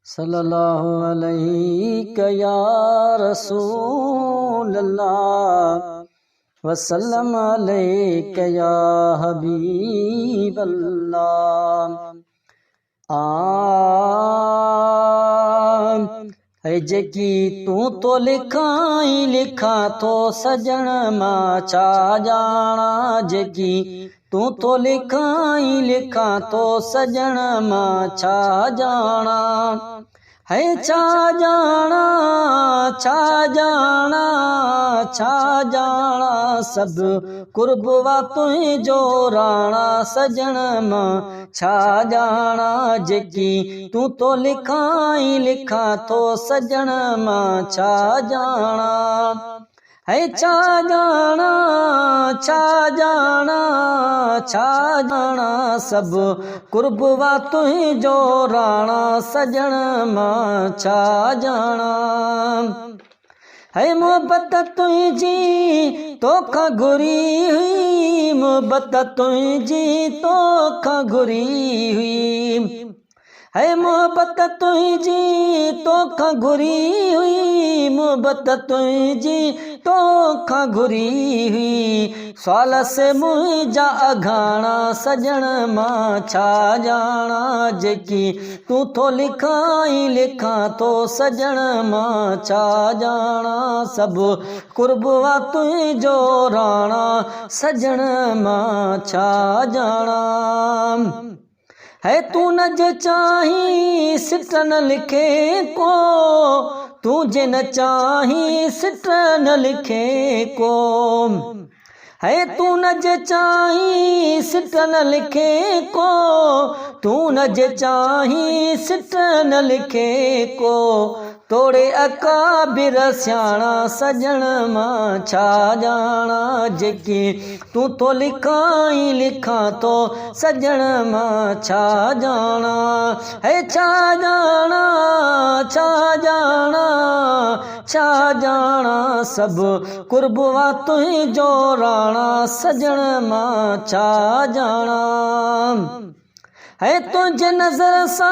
सल्लल्लाहु अलैहि या रसूल अल्लाह वसल्लम अलैका या हबीब अल्लाह। है जेकी तू तो लिखाई लिखा तो सजन मां छा जाना, जेकी तू तो लिखाई लिखा तो सजन मां छा जाना। है छा जाना छा जाना छा जाना सब कुर्बवा तुझो राणा, सजन मां छा जाना जेकी तू तो लिखाई लिखा तो सजन मां छा जाना। है छा जाना छा जाना छा जाना सब कुर्बवा तुझो राणा, सजन मां छा जाना। है मोहब्बत तुझी तोखा घुरी हुई, मोहब्बत तुझी तोखा घुरी हुई। है मोहब्बत तुझी तोखा घुरी हुई, मोहब्बत तुझी तोखा घुरी हुई। साल से मुझा अघाणा, सजन मां छा जाना जेकी तू तो लिखाई लिखा तो सजन मां छा जाना। सब कुर्बवा तुझो राणा, सजन मां छा जाना। है तू न जे चाही सिट न लिखे को, तू जे न चाही सिट न लिखे को। है तू न जे चाही सिट न लिखे को, तू न जे चाही सिट न लिखे को। तोड़े अकाबिर स्याणा, सजन मां छा जाना जेकी तू तो लिखाई लिखा तो सजन मां छा जाना। है छा जाना छा जाना छा जाना सब कुर्बवा तुझो राणा, सजन मां छा जाना। है तुझे नजर सा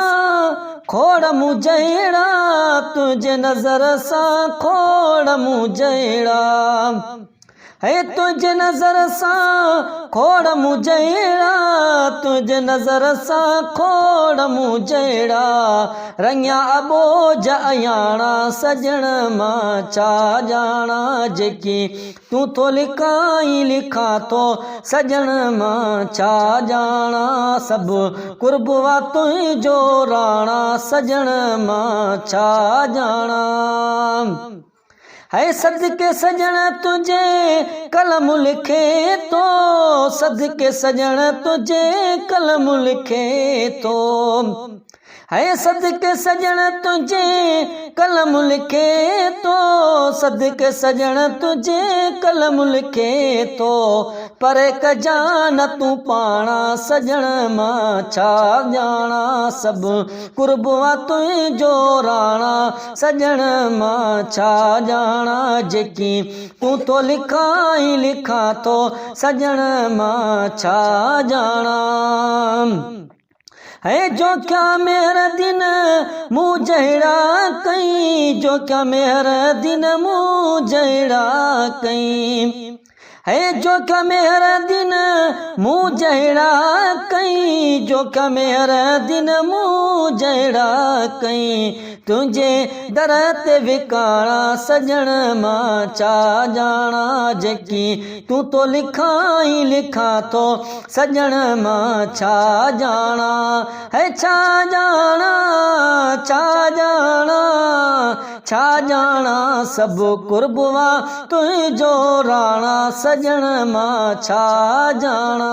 खोड़ मुझेड़ा, तुझे नजर सा खोड़ मुझेड़ा। है तुझे नजर सा खोड़ मुझेड़ा, तुझे नजर सा खोड़ मुझेड़ा। रंगिया अबोज अयाणा, सजन मां छा जाना जेकी तू तो लिखाई लिखा तो सजन मां छा जाना। सब कुर्बवा तुझो राणा, सजन मां छा जाना। है सदके सजन तुझे कलम लिखे तो, सदके सजन तुझे कलम लिखे तो। है सदके सजन तुझे कलम लिखे तो, सदके सजन तुझे कलम लिखे तो। पर कजान तू पाणा, सजन मां छा जाना। सब कुर्बवा तुझो राणा, सजन मां छा जाना जेकी तू तो लिखाई लिखा तो सजन मां छा जाना। है जो क्या मेरा दिन मुझेड़ा कई, जो क्या मेरा दिन मुझेड़ा कई। है जो क्या मेरा दिन मुझेड़ा कई, जो क्या मेरा दिन मुझेड़ा कई। तुझे दरत विकाणा, सजन मां छा जाना जेकी तू तो लिखाई लिखा तो सजन मां छा जाना। है छा जाना छा जाना छा जाना सब कुर्बवा तुझो राणा, सजन मां छा जाना।